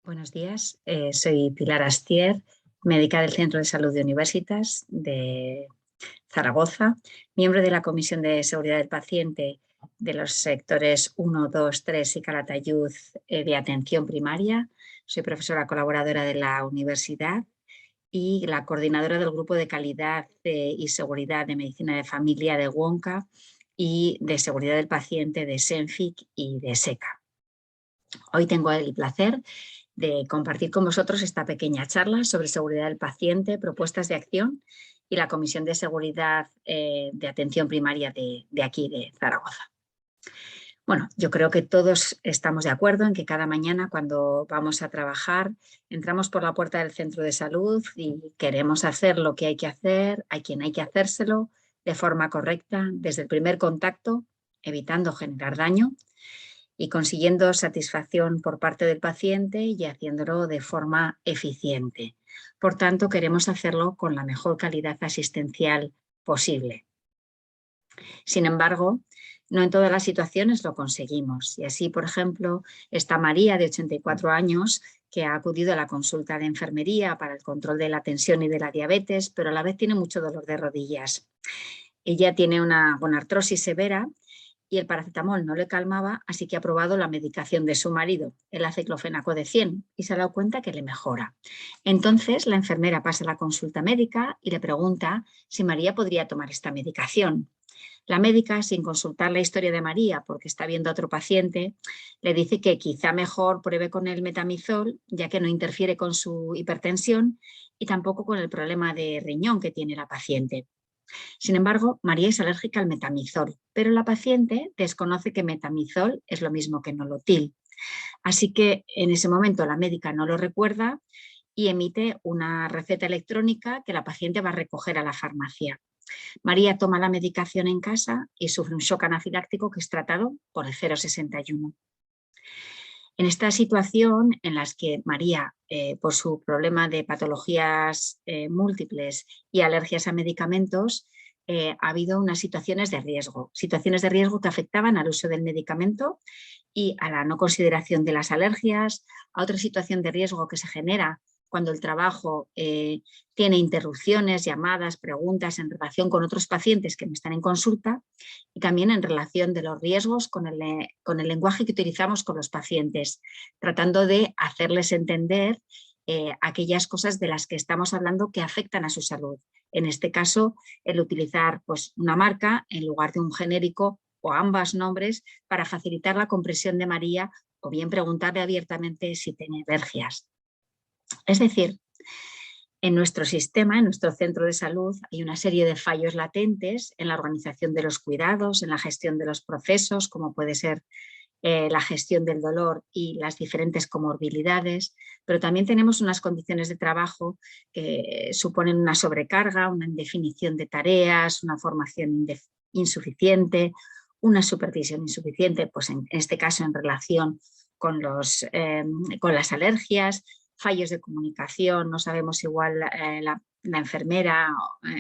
Buenos días, soy Pilar Astier, médica del Centro de Salud de Universitas de Zaragoza, miembro de la Comisión de Seguridad del Paciente de los sectores 1, 2, 3 y Calatayud de atención primaria. Soy profesora colaboradora de la universidad y la coordinadora del Grupo de Calidad y Seguridad de Medicina de Familia de WONCA y de Seguridad del Paciente de SENFIC y de SECA. Hoy tengo el placer de compartir con vosotros esta pequeña charla sobre seguridad del paciente, propuestas de acción y la Comisión de Seguridad de Atención Primaria de aquí, de Zaragoza. Bueno, yo creo que todos estamos de acuerdo en que cada mañana cuando vamos a trabajar entramos por la puerta del centro de salud y queremos hacer lo que hay que hacer, hay quien hay que hacérselo de forma correcta desde el primer contacto, evitando generar daño y consiguiendo satisfacción por parte del paciente y haciéndolo de forma eficiente. Por tanto, queremos hacerlo con la mejor calidad asistencial posible. Sin embargo, no en todas las situaciones lo conseguimos. Y así, por ejemplo, está María, de 84 años, que ha acudido a la consulta de enfermería para el control de la tensión y de la diabetes, pero a la vez tiene mucho dolor de rodillas. Ella tiene una artrosis severa y el paracetamol no le calmaba, así que ha probado la medicación de su marido, el aciclofenaco de 100, y se ha dado cuenta que le mejora. Entonces la enfermera pasa a la consulta médica y le pregunta si María podría tomar esta medicación. La médica, sin consultar la historia de María, porque está viendo a otro paciente, le dice que quizá mejor pruebe con el metamizol, ya que no interfiere con su hipertensión y tampoco con el problema de riñón que tiene la paciente. Sin embargo, María es alérgica al metamizol, pero la paciente desconoce que metamizol es lo mismo que nolotil. Así que en ese momento la médica no lo recuerda y emite una receta electrónica que la paciente va a recoger a la farmacia. María toma la medicación en casa y sufre un shock anafiláctico que es tratado por el 0,61. En esta situación en la que María, por su problema de patologías múltiples y alergias a medicamentos, ha habido unas situaciones de riesgo que afectaban al uso del medicamento y a la no consideración de las alergias, a otra situación de riesgo que se genera cuando el trabajo tiene interrupciones, llamadas, preguntas en relación con otros pacientes que me están en consulta y también en relación de los riesgos con el lenguaje que utilizamos con los pacientes, tratando de hacerles entender aquellas cosas de las que estamos hablando que afectan a su salud. En este caso, el utilizar una marca en lugar de un genérico o ambos nombres para facilitar la comprensión de María o bien preguntarle abiertamente si tiene alergias. Es decir, en nuestro sistema, en nuestro centro de salud, hay una serie de fallos latentes en la organización de los cuidados, en la gestión de los procesos, como puede ser la gestión del dolor y las diferentes comorbilidades, pero también tenemos unas condiciones de trabajo que suponen una sobrecarga, una indefinición de tareas, una formación insuficiente, una supervisión insuficiente, pues en este caso en relación con las alergias, fallos de comunicación, no sabemos igual la enfermera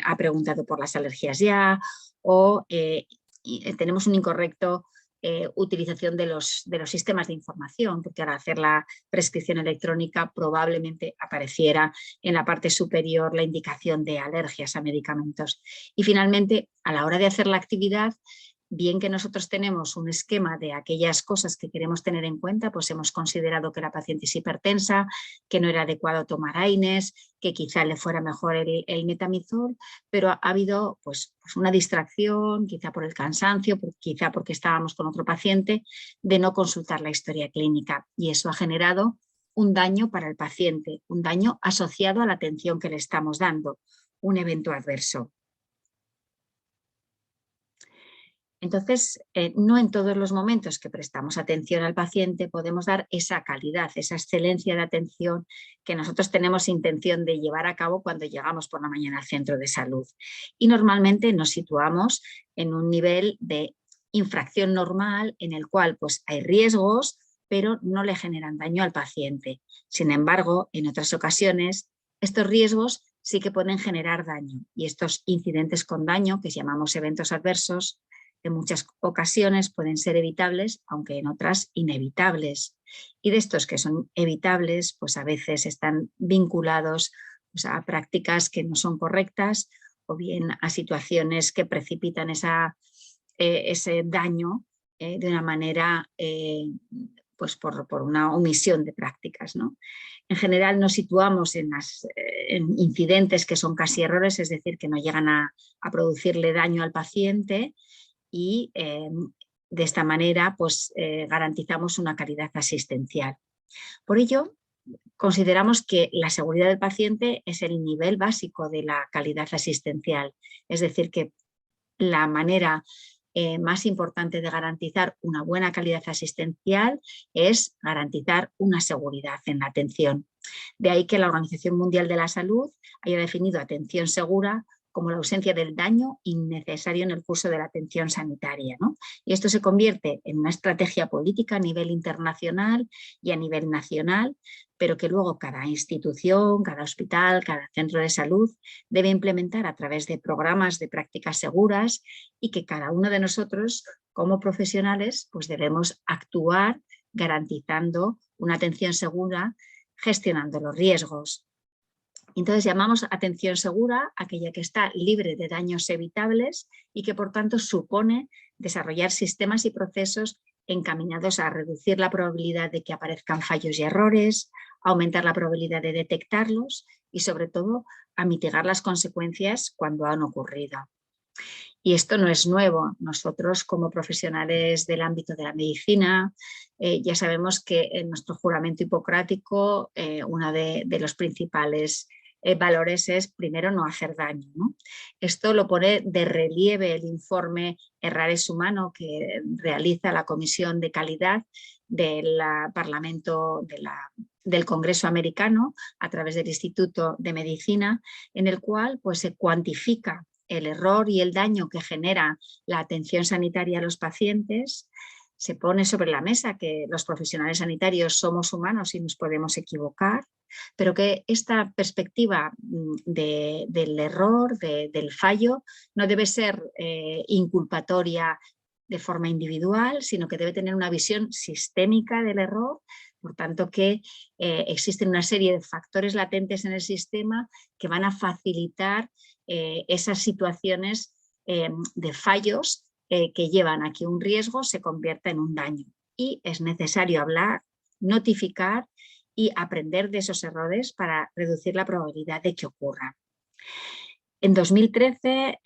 ha preguntado por las alergias ya o tenemos un incorrecto utilización de los sistemas de información, porque al hacer la prescripción electrónica probablemente apareciera en la parte superior la indicación de alergias a medicamentos. Y finalmente, a la hora de hacer la actividad, bien que nosotros tenemos un esquema de aquellas cosas que queremos tener en cuenta, pues hemos considerado que la paciente es hipertensa, que no era adecuado tomar AINES, que quizá le fuera mejor el metamizol, pero ha habido pues una distracción, quizá por el cansancio, quizá porque estábamos con otro paciente, de no consultar la historia clínica, y eso ha generado un daño para el paciente, un daño asociado a la atención que le estamos dando, un evento adverso. Entonces, no en todos los momentos que prestamos atención al paciente podemos dar esa calidad, esa excelencia de atención que nosotros tenemos intención de llevar a cabo cuando llegamos por la mañana al centro de salud. Y normalmente nos situamos en un nivel de infracción normal en el cual pues, hay riesgos, pero no le generan daño al paciente. Sin embargo, en otras ocasiones, estos riesgos sí que pueden generar daño y estos incidentes con daño, que llamamos eventos adversos, en muchas ocasiones pueden ser evitables, aunque en otras inevitables. Y de estos que son evitables, pues a veces están vinculados pues, a prácticas que no son correctas o bien a situaciones que precipitan ese daño de una manera pues por una omisión de prácticas, ¿no? En general nos situamos en incidentes que son casi errores, es decir, que no llegan a producirle daño al paciente y de esta manera pues, garantizamos una calidad asistencial. Por ello, consideramos que la seguridad del paciente es el nivel básico de la calidad asistencial, es decir, que la manera más importante de garantizar una buena calidad asistencial es garantizar una seguridad en la atención. De ahí que la Organización Mundial de la Salud haya definido atención segura como la ausencia del daño innecesario en el curso de la atención sanitaria, ¿no? Y esto se convierte en una estrategia política a nivel internacional y a nivel nacional, pero que luego cada institución, cada hospital, cada centro de salud debe implementar a través de programas de prácticas seguras y que cada uno de nosotros como profesionales pues debemos actuar garantizando una atención segura, gestionando los riesgos. Entonces llamamos atención segura aquella que está libre de daños evitables y que por tanto supone desarrollar sistemas y procesos encaminados a reducir la probabilidad de que aparezcan fallos y errores, a aumentar la probabilidad de detectarlos y sobre todo a mitigar las consecuencias cuando han ocurrido. Y esto no es nuevo. Nosotros como profesionales del ámbito de la medicina ya sabemos que en nuestro juramento hipocrático uno de los principales valores es primero no hacer daño, ¿no? Esto lo pone de relieve el informe Errar es humano que realiza la Comisión de Calidad del Parlamento del Congreso americano a través del Instituto de Medicina, en el cual pues, se cuantifica el error y el daño que genera la atención sanitaria a los pacientes. Se pone sobre la mesa que los profesionales sanitarios somos humanos y nos podemos equivocar, pero que esta perspectiva del error, del fallo, no debe ser inculpatoria de forma individual, sino que debe tener una visión sistémica del error, por tanto que existen una serie de factores latentes en el sistema que van a facilitar esas situaciones de fallos que llevan a que un riesgo se convierta en un daño. Y es necesario hablar, notificar y aprender de esos errores para reducir la probabilidad de que ocurran. En 2013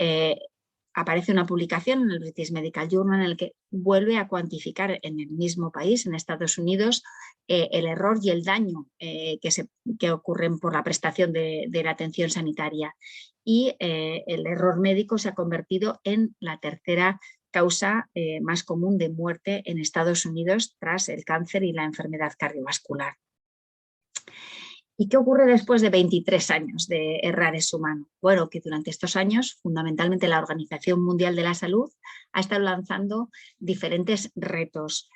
aparece una publicación en el British Medical Journal en el que vuelve a cuantificar en el mismo país, en Estados Unidos, el error y el daño que ocurren por la prestación de la atención sanitaria. Y el error médico se ha convertido en la tercera causa más común de muerte en Estados Unidos tras el cáncer y la enfermedad cardiovascular. ¿Y qué ocurre después de 23 años de Errar es humano? Bueno, que durante estos años, fundamentalmente la Organización Mundial de la Salud ha estado lanzando diferentes retos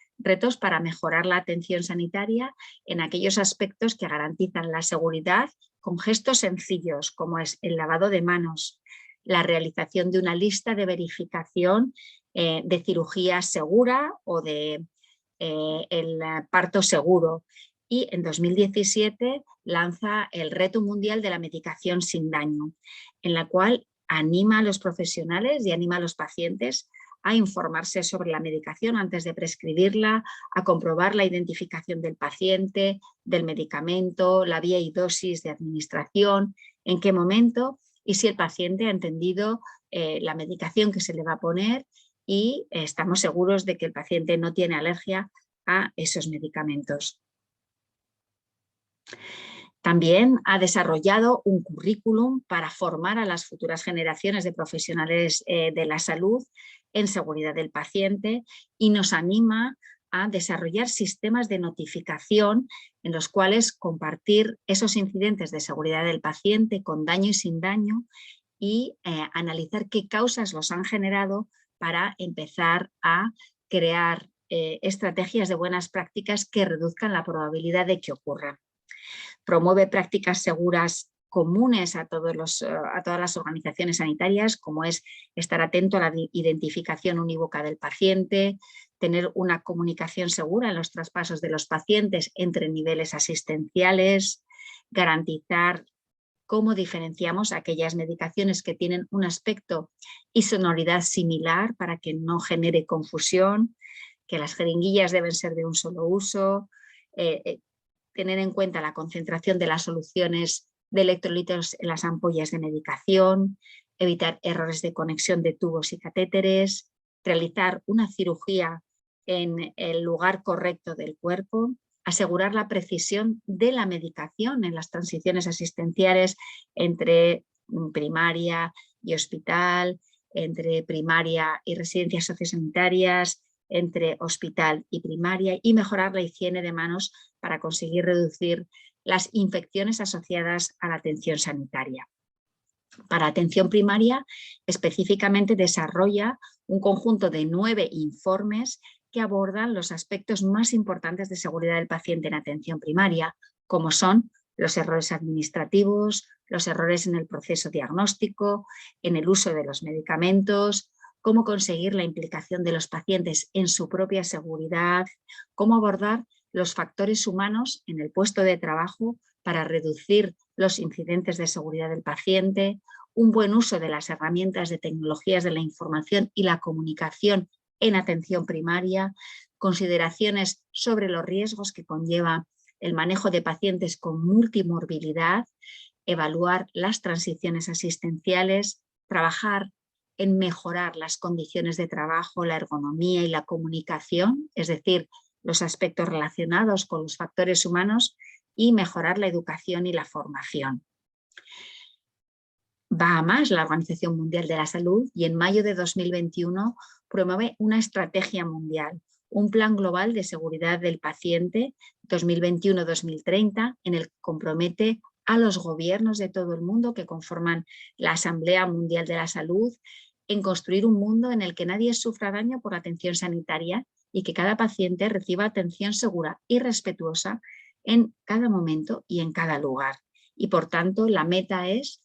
para mejorar la atención sanitaria en aquellos aspectos que garantizan la seguridad con gestos sencillos, como es el lavado de manos, la realización de una lista de verificación de cirugía segura o de el parto seguro. Y en 2017 lanza el Reto Mundial de la Medicación sin Daño, en la cual anima a los profesionales y anima a los pacientes a informarse sobre la medicación antes de prescribirla, a comprobar la identificación del paciente, del medicamento, la vía y dosis de administración, en qué momento y si el paciente ha entendido la medicación que se le va a poner y estamos seguros de que el paciente no tiene alergia a esos medicamentos. También ha desarrollado un currículum para formar a las futuras generaciones de profesionales de la salud en seguridad del paciente y nos anima a desarrollar sistemas de notificación en los cuales compartir esos incidentes de seguridad del paciente con daño y sin daño y analizar qué causas los han generado para empezar a crear estrategias de buenas prácticas que reduzcan la probabilidad de que ocurran. Promueve prácticas seguras comunes a todas las organizaciones sanitarias, como es estar atento a la identificación unívoca del paciente, tener una comunicación segura en los traspasos de los pacientes entre niveles asistenciales, garantizar cómo diferenciamos aquellas medicaciones que tienen un aspecto y sonoridad similar para que no genere confusión, que las jeringuillas deben ser de un solo uso, tener en cuenta la concentración de las soluciones de electrolitos en las ampollas de medicación, evitar errores de conexión de tubos y catéteres, realizar una cirugía en el lugar correcto del cuerpo, asegurar la precisión de la medicación en las transiciones asistenciales entre primaria y hospital, entre primaria y residencias sociosanitarias, entre hospital y primaria, y mejorar la higiene de manos para conseguir reducir las infecciones asociadas a la atención sanitaria. Para atención primaria, específicamente desarrolla un conjunto de 9 informes que abordan los aspectos más importantes de seguridad del paciente en atención primaria, como son los errores administrativos, los errores en el proceso diagnóstico, en el uso de los medicamentos, cómo conseguir la implicación de los pacientes en su propia seguridad, cómo abordar los factores humanos en el puesto de trabajo para reducir los incidentes de seguridad del paciente, un buen uso de las herramientas de tecnologías de la información y la comunicación en atención primaria, consideraciones sobre los riesgos que conlleva el manejo de pacientes con multimorbilidad, evaluar las transiciones asistenciales, trabajar en mejorar las condiciones de trabajo, la ergonomía y la comunicación, es decir, los aspectos relacionados con los factores humanos, y mejorar la educación y la formación. Va a más la Organización Mundial de la Salud y en mayo de 2021 promueve una estrategia mundial, un plan global de seguridad del paciente 2021-2030, en el que compromete a los gobiernos de todo el mundo que conforman la Asamblea Mundial de la Salud en construir un mundo en el que nadie sufra daño por atención sanitaria y que cada paciente reciba atención segura y respetuosa en cada momento y en cada lugar. Y por tanto, la meta es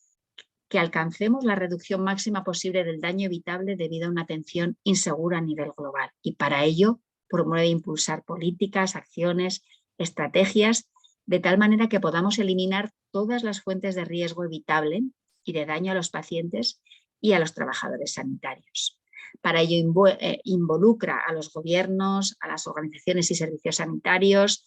que alcancemos la reducción máxima posible del daño evitable debido a una atención insegura a nivel global. Y para ello promueve impulsar políticas, acciones, estrategias, de tal manera que podamos eliminar todas las fuentes de riesgo evitable y de daño a los pacientes y a los trabajadores sanitarios. Para ello involucra a los gobiernos, a las organizaciones y servicios sanitarios,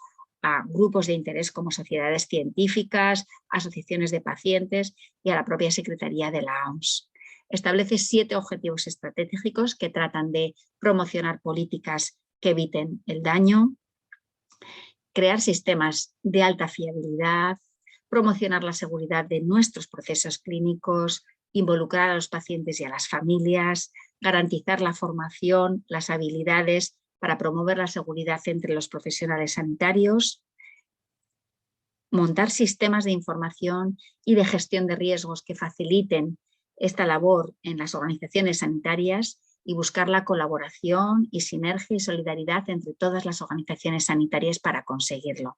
a grupos de interés como sociedades científicas, asociaciones de pacientes y a la propia Secretaría de la OMS. Establece 7 objetivos estratégicos que tratan de promocionar políticas que eviten el daño, crear sistemas de alta fiabilidad, promocionar la seguridad de nuestros procesos clínicos, involucrar a los pacientes y a las familias, garantizar la formación, las habilidades para promover la seguridad entre los profesionales sanitarios, montar sistemas de información y de gestión de riesgos que faciliten esta labor en las organizaciones sanitarias y buscar la colaboración y sinergia y solidaridad entre todas las organizaciones sanitarias para conseguirlo.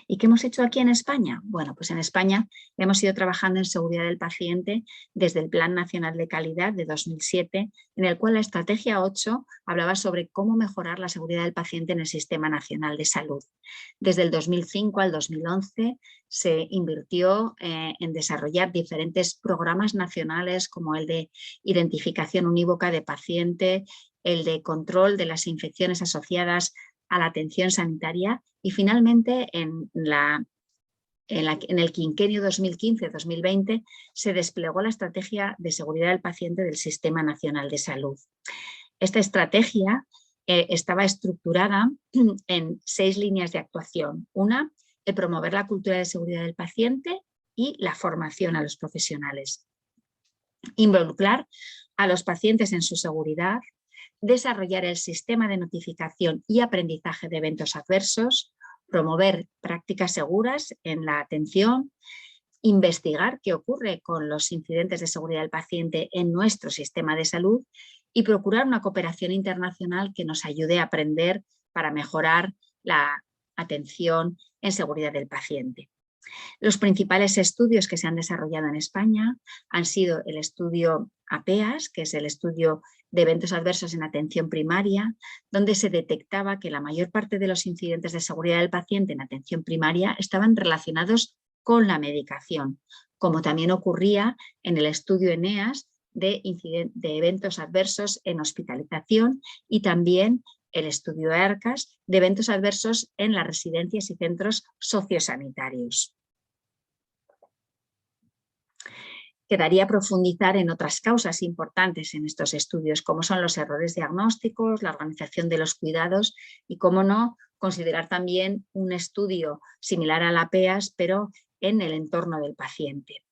¿Y qué hemos hecho aquí en España? Bueno, pues en España hemos ido trabajando en seguridad del paciente desde el Plan Nacional de Calidad de 2007, en el cual la Estrategia 8 hablaba sobre cómo mejorar la seguridad del paciente en el Sistema Nacional de Salud. Desde el 2005 al 2011 se invirtió en desarrollar diferentes programas nacionales como el de identificación unívoca de paciente, el de control de las infecciones asociadas a la atención sanitaria y finalmente en el quinquenio 2015-2020 se desplegó la Estrategia de Seguridad del Paciente del Sistema Nacional de Salud. Esta estrategia estaba estructurada en 6 líneas de actuación. Una, el promover la cultura de seguridad del paciente y la formación a los profesionales. Involucrar a los pacientes en su seguridad, desarrollar el sistema de notificación y aprendizaje de eventos adversos, promover prácticas seguras en la atención, investigar qué ocurre con los incidentes de seguridad del paciente en nuestro sistema de salud y procurar una cooperación internacional que nos ayude a aprender para mejorar la atención en seguridad del paciente. Los principales estudios que se han desarrollado en España han sido el estudio APEAS, que es el estudio de eventos adversos en atención primaria, donde se detectaba que la mayor parte de los incidentes de seguridad del paciente en atención primaria estaban relacionados con la medicación, como también ocurría en el estudio ENEAS de eventos adversos en hospitalización y también el estudio ERCAS de eventos adversos en las residencias y centros sociosanitarios. Quedaría profundizar en otras causas importantes en estos estudios, como son los errores diagnósticos, la organización de los cuidados y, cómo no, considerar también un estudio similar a la PEAS, pero en el entorno del paciente.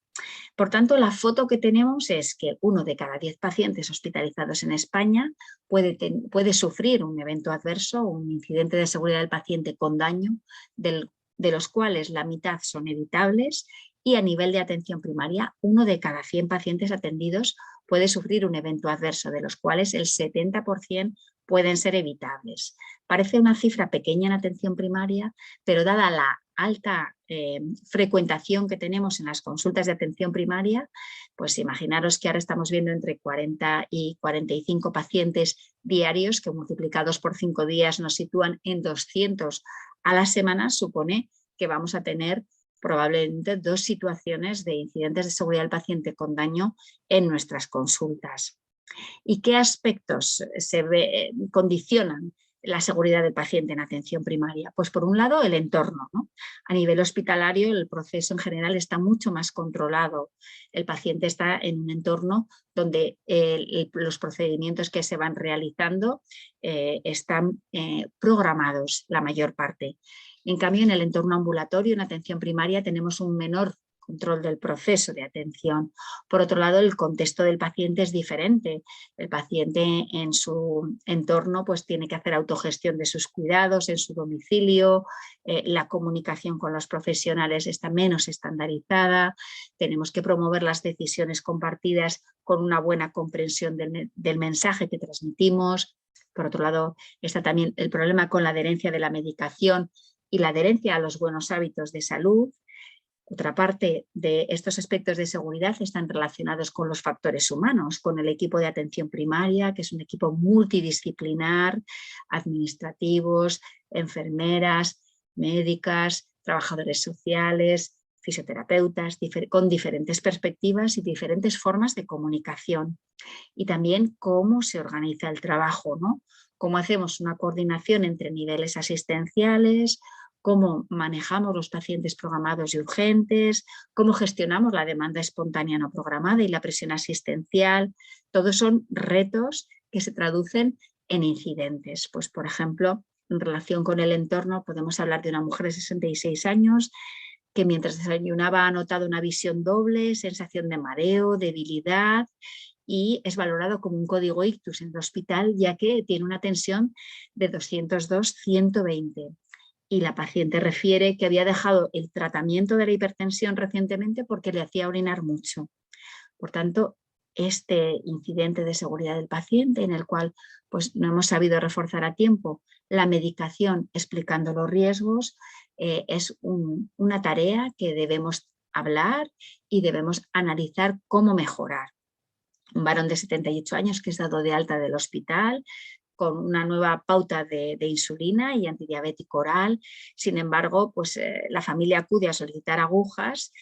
Por tanto, la foto que tenemos es que 1 de cada 10 pacientes hospitalizados en España puede sufrir un evento adverso, un incidente de seguridad del paciente con daño, de los cuales la mitad son evitables, y a nivel de atención primaria, 1 de cada 100 pacientes atendidos puede sufrir un evento adverso, de los cuales el 70% pueden ser evitables. Parece una cifra pequeña en atención primaria, pero dada la alta frecuentación que tenemos en las consultas de atención primaria, pues imaginaros que ahora estamos viendo entre 40 y 45 pacientes diarios, que multiplicados por 5 días nos sitúan en 200 a la semana, supone que vamos a tener probablemente 2 situaciones de incidentes de seguridad del paciente con daño en nuestras consultas. ¿Y qué aspectos condicionan la seguridad del paciente en atención primaria? Pues por un lado el entorno, ¿no? A nivel hospitalario el proceso en general está mucho más controlado. El paciente está en un entorno donde los procedimientos que se van realizando están programados la mayor parte. En cambio, en el entorno ambulatorio, en atención primaria, tenemos un menor control del proceso de atención. Por otro lado, el contexto del paciente es diferente. El paciente en su entorno pues, tiene que hacer autogestión de sus cuidados en su domicilio, la comunicación con los profesionales está menos estandarizada, tenemos que promover las decisiones compartidas con una buena comprensión del mensaje que transmitimos. Por otro lado, está también el problema con la adherencia de la medicación y la adherencia a los buenos hábitos de salud. Otra parte de estos aspectos de seguridad están relacionados con los factores humanos, con el equipo de atención primaria, que es un equipo multidisciplinar, administrativos, enfermeras, médicas, trabajadores sociales, fisioterapeutas, con diferentes perspectivas y diferentes formas de comunicación. Y también cómo se organiza el trabajo, ¿no? Cómo hacemos una coordinación entre niveles asistenciales, cómo manejamos los pacientes programados y urgentes, cómo gestionamos la demanda espontánea no programada y la presión asistencial. Todos son retos que se traducen en incidentes. Pues, por ejemplo, en relación con el entorno, podemos hablar de una mujer de 66 años que mientras desayunaba ha notado una visión doble, sensación de mareo, debilidad, y es valorado como un código ictus en el hospital, ya que tiene una tensión de 202/120. Y la paciente refiere que había dejado el tratamiento de la hipertensión recientemente porque le hacía orinar mucho. Por tanto, este incidente de seguridad del paciente, en el cual pues, no hemos sabido reforzar a tiempo la medicación explicando los riesgos, es una tarea que debemos hablar y debemos analizar cómo mejorar. Un varón de 78 años que es dado de alta del hospital con una nueva pauta de insulina y antidiabético oral. Sin embargo, pues, la familia acude a solicitar agujas,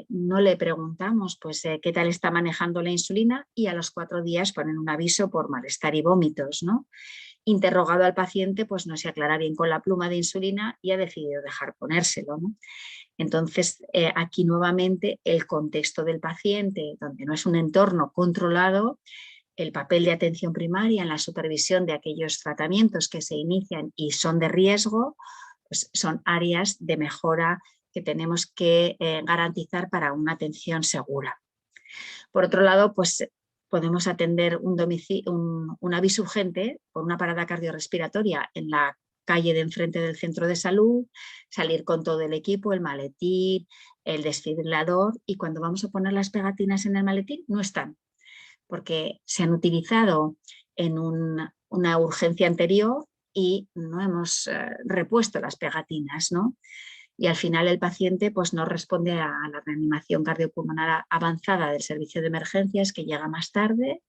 no le preguntamos pues, qué tal está manejando la insulina y a los 4 días ponen un aviso por malestar y vómitos, ¿no? Interrogado al paciente, pues no se aclara bien con la pluma de insulina y ha decidido dejar ponérselo, ¿no? Entonces, aquí nuevamente el contexto del paciente, donde no es un entorno controlado, el papel de atención primaria en la supervisión de aquellos tratamientos que se inician y son de riesgo, pues son áreas de mejora que tenemos que garantizar para una atención segura. Por otro lado, pues podemos atender un aviso urgente por una parada cardiorrespiratoria en la calle de enfrente del centro de salud, salir con todo el equipo, el maletín, el desfibrilador, y cuando vamos a poner las pegatinas en el maletín no están, porque se han utilizado en una urgencia anterior y no hemos repuesto las pegatinas, ¿no? y al final el paciente pues, no responde a la reanimación cardiopulmonar avanzada del servicio de emergencias, que llega más tarde,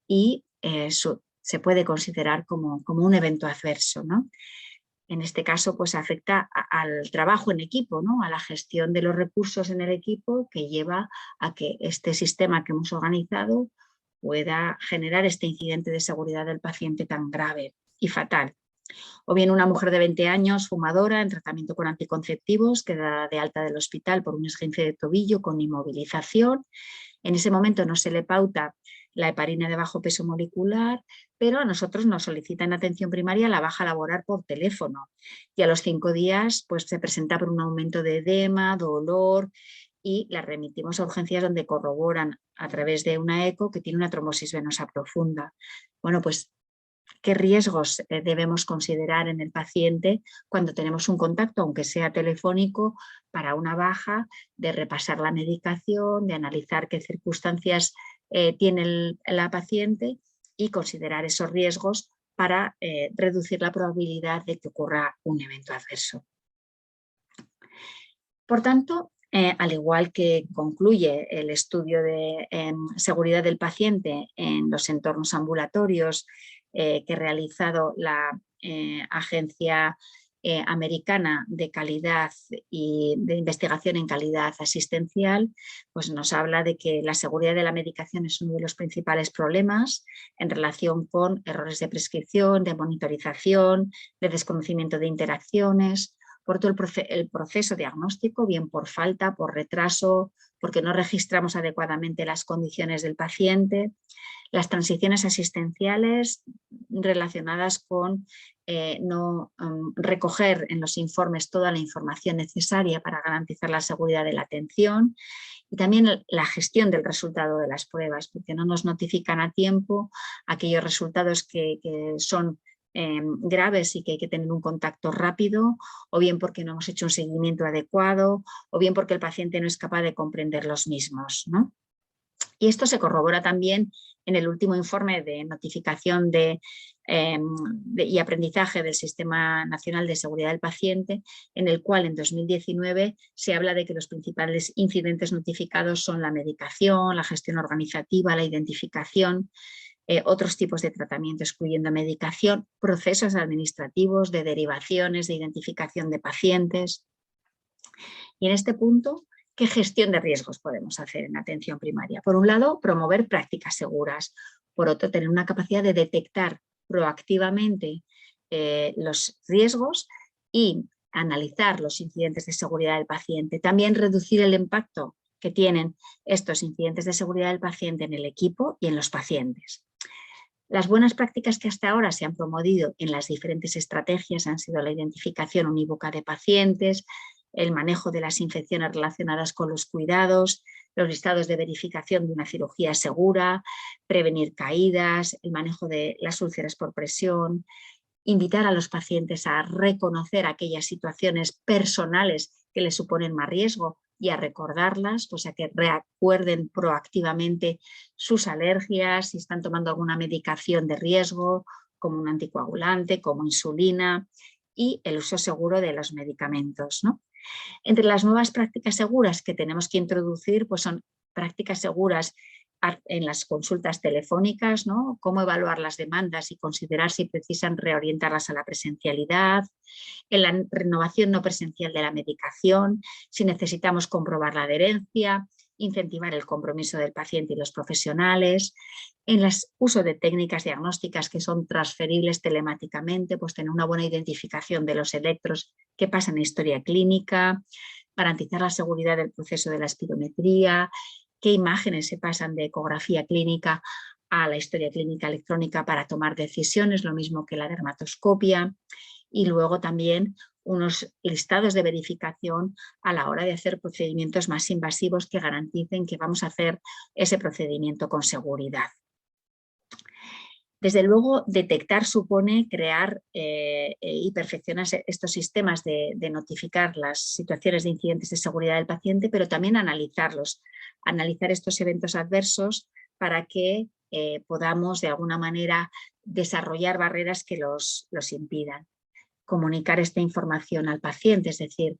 y se puede considerar como un evento adverso, ¿no? En este caso, pues afecta al trabajo en equipo, ¿no? A la gestión de los recursos en el equipo, que lleva a que este sistema que hemos organizado pueda generar este incidente de seguridad del paciente tan grave y fatal. O bien una mujer de 20 años, fumadora, en tratamiento con anticonceptivos, queda de alta del hospital por un esguince de tobillo con inmovilización. En ese momento no se le pauta la heparina de bajo peso molecular, pero a nosotros nos solicitan atención primaria la baja laboral por teléfono. Y a los 5 días pues, se presenta por un aumento de edema, dolor, y la remitimos a urgencias, donde corroboran a través de una eco que tiene una trombosis venosa profunda. Bueno, pues ¿qué riesgos debemos considerar en el paciente cuando tenemos un contacto, aunque sea telefónico, para una baja, de repasar la medicación, de analizar qué circunstancias tiene la paciente y considerar esos riesgos para reducir la probabilidad de que ocurra un evento adverso? Por tanto, al igual que concluye el estudio de seguridad del paciente en los entornos ambulatorios que ha realizado la Agencia Americana de Calidad y de Investigación en Calidad Asistencial, pues nos habla de que la seguridad de la medicación es uno de los principales problemas en relación con errores de prescripción, de monitorización, de desconocimiento de interacciones, por todo el proceso diagnóstico, bien por falta, por retraso, porque no registramos adecuadamente las condiciones del paciente, las transiciones asistenciales relacionadas con no recoger en los informes toda la información necesaria para garantizar la seguridad de la atención, y también la gestión del resultado de las pruebas, porque no nos notifican a tiempo aquellos resultados que son graves y que hay que tener un contacto rápido, o bien porque no hemos hecho un seguimiento adecuado, o bien porque el paciente no es capaz de comprender los mismos, ¿no? Y esto se corrobora también en el último informe de notificación y aprendizaje del Sistema Nacional de Seguridad del Paciente, en el cual en 2019 se habla de que los principales incidentes notificados son la medicación, la gestión organizativa, la identificación, otros tipos de tratamiento excluyendo medicación, procesos administrativos, de derivaciones, de identificación de pacientes. Y en este punto, ¿qué gestión de riesgos podemos hacer en atención primaria? Por un lado, promover prácticas seguras. Por otro, tener una capacidad de detectar proactivamente los riesgos y analizar los incidentes de seguridad del paciente. También reducir el impacto que tienen estos incidentes de seguridad del paciente en el equipo y en los pacientes. Las buenas prácticas que hasta ahora se han promovido en las diferentes estrategias han sido la identificación unívoca de pacientes, el manejo de las infecciones relacionadas con los cuidados, los listados de verificación de una cirugía segura, prevenir caídas, el manejo de las úlceras por presión, invitar a los pacientes a reconocer aquellas situaciones personales que les suponen más riesgo y a recordarlas, pues a que recuerden proactivamente sus alergias, si están tomando alguna medicación de riesgo, como un anticoagulante, como insulina, y el uso seguro de los medicamentos, ¿no? Entre las nuevas prácticas seguras que tenemos que introducir, pues son prácticas seguras en las consultas telefónicas, ¿no? Cómo evaluar las demandas y considerar si precisan reorientarlas a la presencialidad, en la renovación no presencial de la medicación, si necesitamos comprobar la adherencia, incentivar el compromiso del paciente y los profesionales, en el uso de técnicas diagnósticas que son transferibles telemáticamente, pues tener una buena identificación de los electros que pasan en historia clínica, garantizar la seguridad del proceso de la espirometría, qué imágenes se pasan de ecografía clínica a la historia clínica electrónica para tomar decisiones, lo mismo que la dermatoscopia, y luego también unos listados de verificación a la hora de hacer procedimientos más invasivos que garanticen que vamos a hacer ese procedimiento con seguridad. Desde luego, detectar supone crear y perfeccionar estos sistemas de notificar las situaciones de incidentes de seguridad del paciente, pero también analizarlos, analizar estos eventos adversos para que podamos de alguna manera desarrollar barreras que los impidan. Comunicar esta información al paciente, es decir,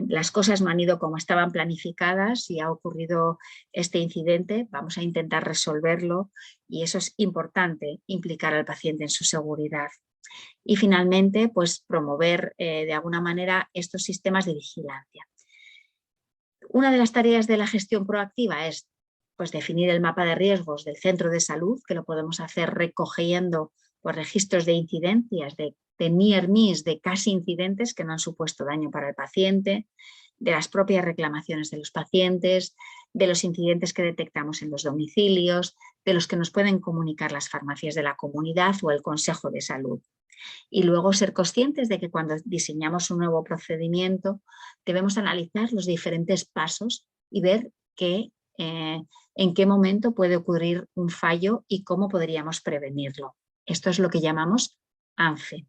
las cosas no han ido como estaban planificadas y ha ocurrido este incidente, vamos a intentar resolverlo y eso es importante, implicar al paciente en su seguridad. Y finalmente, pues promover de alguna manera estos sistemas de vigilancia. Una de las tareas de la gestión proactiva es pues, definir el mapa de riesgos del centro de salud, que lo podemos hacer recogiendo pues, registros de incidencias, de near miss, de casi incidentes que no han supuesto daño para el paciente, de las propias reclamaciones de los pacientes, de los incidentes que detectamos en los domicilios, de los que nos pueden comunicar las farmacias de la comunidad o el Consejo de Salud. Y luego ser conscientes de que cuando diseñamos un nuevo procedimiento debemos analizar los diferentes pasos y ver en qué momento puede ocurrir un fallo y cómo podríamos prevenirlo. Esto es lo que llamamos ANFE.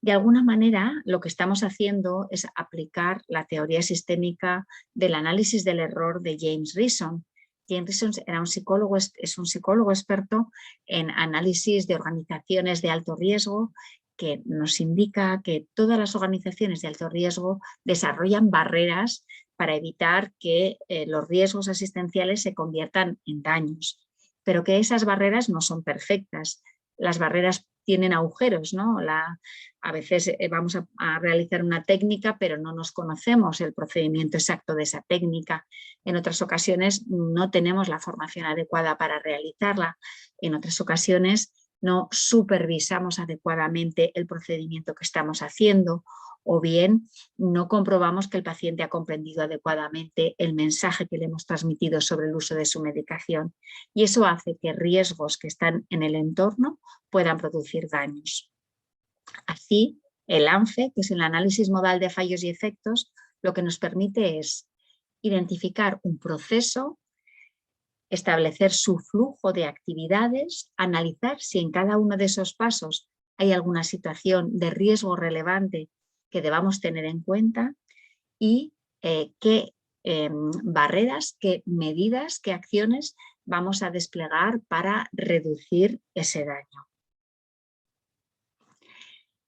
De alguna manera, lo que estamos haciendo es aplicar la teoría sistémica del análisis del error de James Rison. James Rison era es un psicólogo experto en análisis de organizaciones de alto riesgo, que nos indica que todas las organizaciones de alto riesgo desarrollan barreras para evitar que los riesgos asistenciales se conviertan en daños, pero que esas barreras no son perfectas. Las barreras tienen agujeros, ¿no? A veces vamos a realizar una técnica, pero no nos conocemos el procedimiento exacto de esa técnica. En otras ocasiones no tenemos la formación adecuada para realizarla. En otras ocasiones no supervisamos adecuadamente el procedimiento que estamos haciendo, o bien no comprobamos que el paciente ha comprendido adecuadamente el mensaje que le hemos transmitido sobre el uso de su medicación. Y eso hace que riesgos que están en el entorno puedan producir daños. Así, el ANFE, que es el análisis modal de fallos y efectos, lo que nos permite es identificar un proceso, establecer su flujo de actividades, analizar si en cada uno de esos pasos hay alguna situación de riesgo relevante que debamos tener en cuenta y qué barreras, qué medidas, qué acciones vamos a desplegar para reducir ese daño.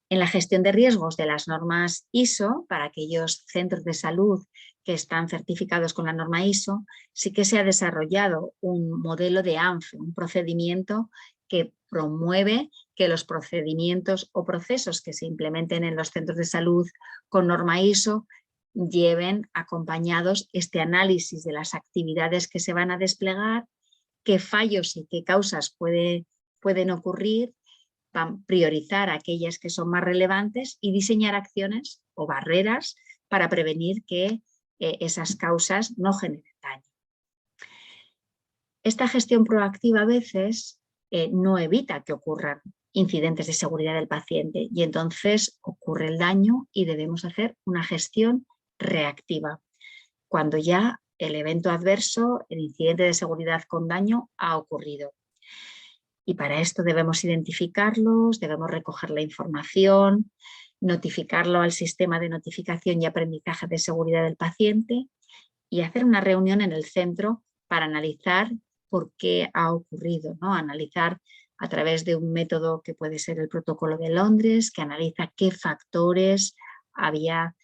En la gestión de riesgos de las normas ISO, para aquellos centros de salud que están certificados con la norma ISO, sí que se ha desarrollado un modelo de ANFE, un procedimiento que promueve que los procedimientos o procesos que se implementen en los centros de salud con norma ISO lleven acompañados este análisis de las actividades que se van a desplegar, qué fallos y qué causas pueden ocurrir, priorizar aquellas que son más relevantes y diseñar acciones o barreras para prevenir que esas causas no generen daño. Esta gestión proactiva a veces no evita que ocurran incidentes de seguridad del paciente y entonces ocurre el daño y debemos hacer una gestión reactiva, cuando ya el evento adverso, el incidente de seguridad con daño ha ocurrido. Y para esto debemos identificarlos, debemos recoger la información, notificarlo al sistema de notificación y aprendizaje de seguridad del paciente y hacer una reunión en el centro para analizar por qué ha ocurrido, ¿no? Analizar a través de un método que puede ser el protocolo de Londres, que analiza qué factores había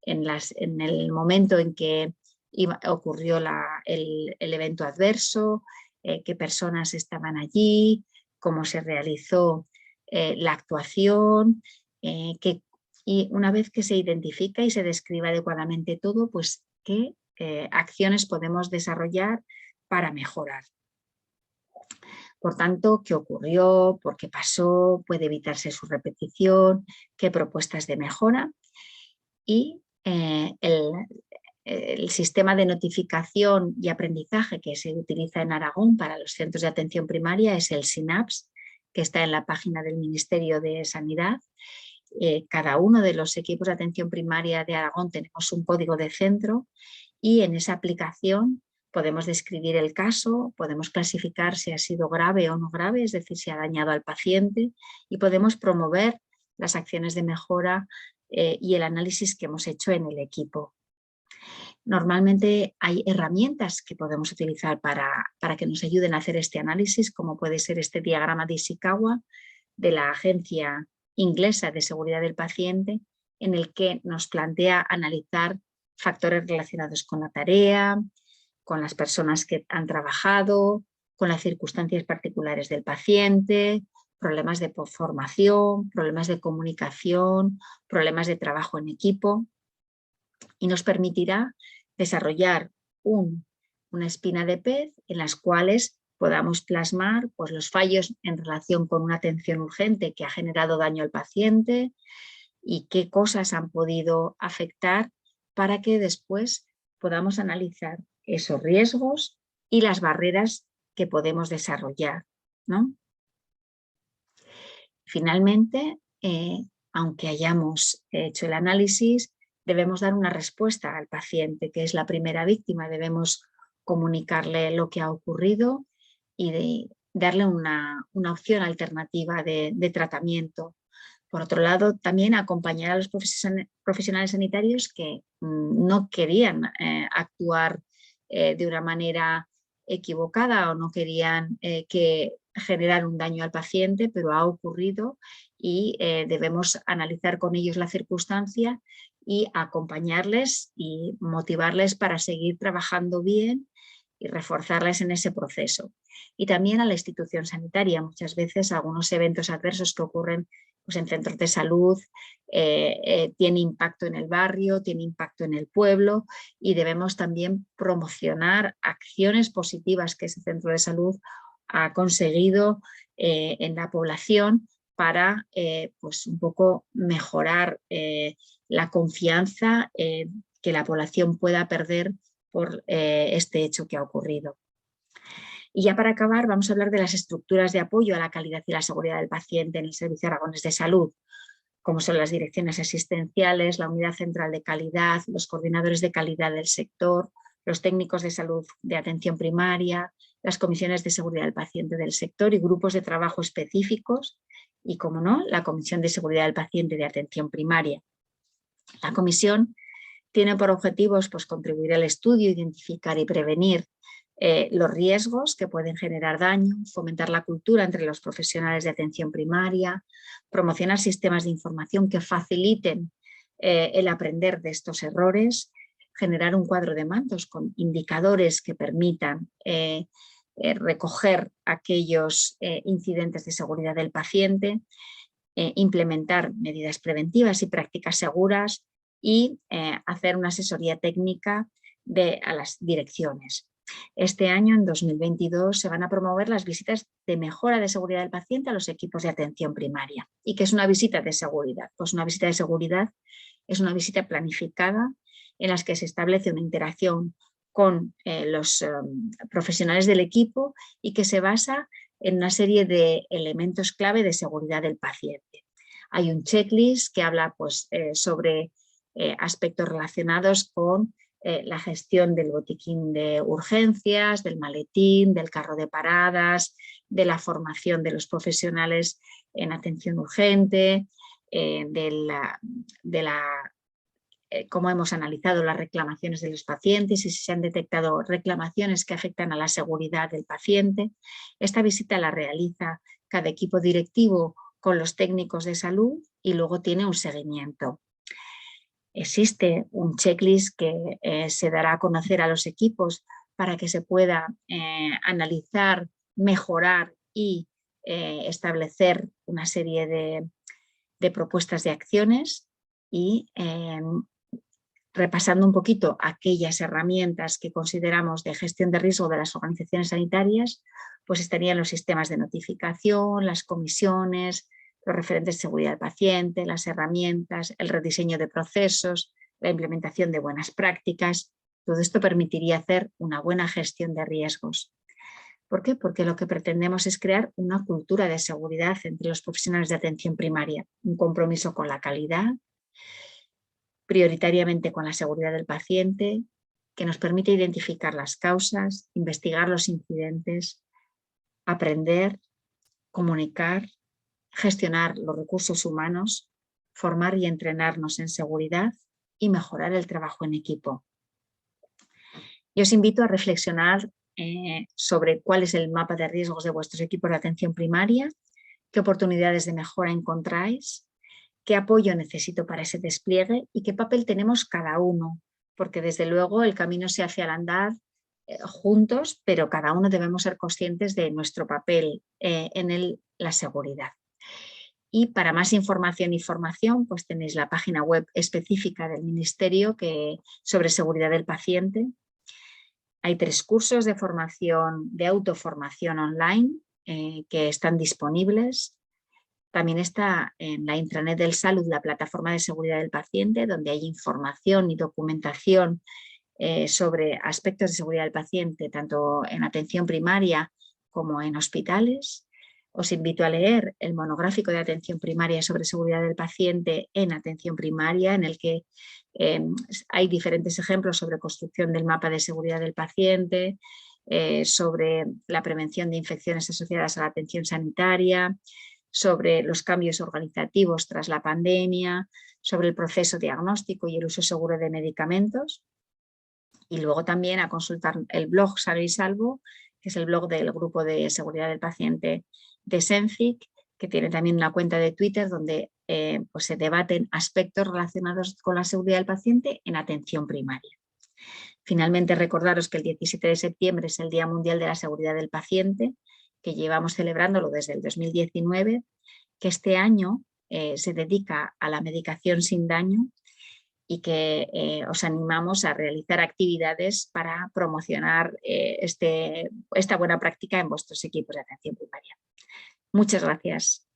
en el momento en que ocurrió el evento adverso, qué personas estaban allí, cómo se realizó la actuación, y una vez que se identifica y se describe adecuadamente todo, pues qué acciones podemos desarrollar para mejorar. Por tanto, ¿qué ocurrió? ¿Por qué pasó? ¿Puede evitarse su repetición? ¿Qué propuestas de mejora? Y el sistema de notificación y aprendizaje que se utiliza en Aragón para los centros de atención primaria es el SINAPS, que está en la página del Ministerio de Sanidad. Cada uno de los equipos de atención primaria de Aragón tenemos un código de centro y en esa aplicación podemos describir el caso, podemos clasificar si ha sido grave o no grave, es decir, si ha dañado al paciente, y podemos promover las acciones de mejora y el análisis que hemos hecho en el equipo. Normalmente hay herramientas que podemos utilizar para que nos ayuden a hacer este análisis, como puede ser este diagrama de Ishikawa de la Agencia Inglesa de Seguridad del Paciente, en el que nos plantea analizar factores relacionados con la tarea, con las personas que han trabajado, con las circunstancias particulares del paciente, problemas de formación, problemas de comunicación, problemas de trabajo en equipo, y nos permitirá desarrollar una espina de pez en las cuales podamos plasmar pues, los fallos en relación con una atención urgente que ha generado daño al paciente y qué cosas han podido afectar para que después podamos analizar esos riesgos y las barreras que podemos desarrollar, ¿no? Finalmente, aunque hayamos hecho el análisis, debemos dar una respuesta al paciente, que es la primera víctima. Debemos comunicarle lo que ha ocurrido y darle una opción alternativa de tratamiento. Por otro lado, también acompañar a los profesionales sanitarios que no querían actuar de una manera equivocada o no querían generar un daño al paciente, pero ha ocurrido y debemos analizar con ellos la circunstancia y acompañarles y motivarles para seguir trabajando bien y reforzarles en ese proceso. Y también a la institución sanitaria. Muchas veces algunos eventos adversos que ocurren pues, en centros de salud tiene impacto en el barrio, tiene impacto en el pueblo y debemos también promocionar acciones positivas que ese centro de salud ha conseguido en la población para pues un poco mejorar la confianza que la población pueda perder por este hecho que ha ocurrido. Y ya para acabar vamos a hablar de las estructuras de apoyo a la calidad y la seguridad del paciente en el Servicio Aragonés de Salud, como son las direcciones asistenciales, la unidad central de calidad, los coordinadores de calidad del sector, los técnicos de salud de atención primaria, las comisiones de seguridad del paciente del sector y grupos de trabajo específicos y, como no, la Comisión de Seguridad del Paciente de Atención Primaria. La comisión tiene por objetivos pues, contribuir al estudio, identificar y prevenir los riesgos que pueden generar daño, fomentar la cultura entre los profesionales de atención primaria, promocionar sistemas de información que faciliten el aprender de estos errores, generar un cuadro de mandos con indicadores que permitan recoger aquellos incidentes de seguridad del paciente, implementar medidas preventivas y prácticas seguras y hacer una asesoría técnica a las direcciones. Este año, en 2022, se van a promover las visitas de mejora de seguridad del paciente a los equipos de atención primaria. ¿Y qué es una visita de seguridad? Pues una visita de seguridad es una visita planificada en la que se establece una interacción con los profesionales del equipo y que se basa en una serie de elementos clave de seguridad del paciente. Hay un checklist que habla pues, sobre aspectos relacionados con la gestión del botiquín de urgencias, del maletín, del carro de paradas, de la formación de los profesionales en atención urgente, cómo hemos analizado las reclamaciones de los pacientes y si se han detectado reclamaciones que afectan a la seguridad del paciente. Esta visita la realiza cada equipo directivo con los técnicos de salud y luego tiene un seguimiento. Existe un checklist que se dará a conocer a los equipos para que se pueda analizar, mejorar y establecer una serie de propuestas de acciones y repasando un poquito aquellas herramientas que consideramos de gestión de riesgo de las organizaciones sanitarias, pues estarían los sistemas de notificación, las comisiones, los referentes de seguridad del paciente, las herramientas, el rediseño de procesos, la implementación de buenas prácticas. Todo esto permitiría hacer una buena gestión de riesgos. ¿Por qué? Porque lo que pretendemos es crear una cultura de seguridad entre los profesionales de atención primaria, un compromiso con la calidad, prioritariamente con la seguridad del paciente, que nos permite identificar las causas, investigar los incidentes, aprender, comunicar, gestionar los recursos humanos, formar y entrenarnos en seguridad y mejorar el trabajo en equipo. Yo os invito a reflexionar sobre cuál es el mapa de riesgos de vuestros equipos de atención primaria, qué oportunidades de mejora encontráis qué apoyo necesito para ese despliegue y qué papel tenemos cada uno, porque desde luego el camino se hace al andar juntos, pero cada uno debemos ser conscientes de nuestro papel en la seguridad. Y para más información y formación, pues tenéis la página web específica del Ministerio sobre seguridad del paciente. Hay 3 cursos de formación, de autoformación online que están disponibles. También está en la intranet del Salud la plataforma de seguridad del paciente, donde hay información y documentación sobre aspectos de seguridad del paciente, tanto en atención primaria como en hospitales. Os invito a leer el monográfico de atención primaria sobre seguridad del paciente en atención primaria, en el que hay diferentes ejemplos sobre construcción del mapa de seguridad del paciente, sobre la prevención de infecciones asociadas a la atención sanitaria, sobre los cambios organizativos tras la pandemia, sobre el proceso diagnóstico y el uso seguro de medicamentos. Y luego también a consultar el blog Sano y Salvo, que es el blog del grupo de seguridad del paciente de SENCIC, que tiene también una cuenta de Twitter donde pues se debaten aspectos relacionados con la seguridad del paciente en atención primaria. Finalmente, recordaros que el 17 de septiembre es el Día Mundial de la Seguridad del Paciente, que llevamos celebrándolo desde el 2019, que este año se dedica a la medicación sin daño y que os animamos a realizar actividades para promocionar esta buena práctica en vuestros equipos de atención primaria. Muchas gracias.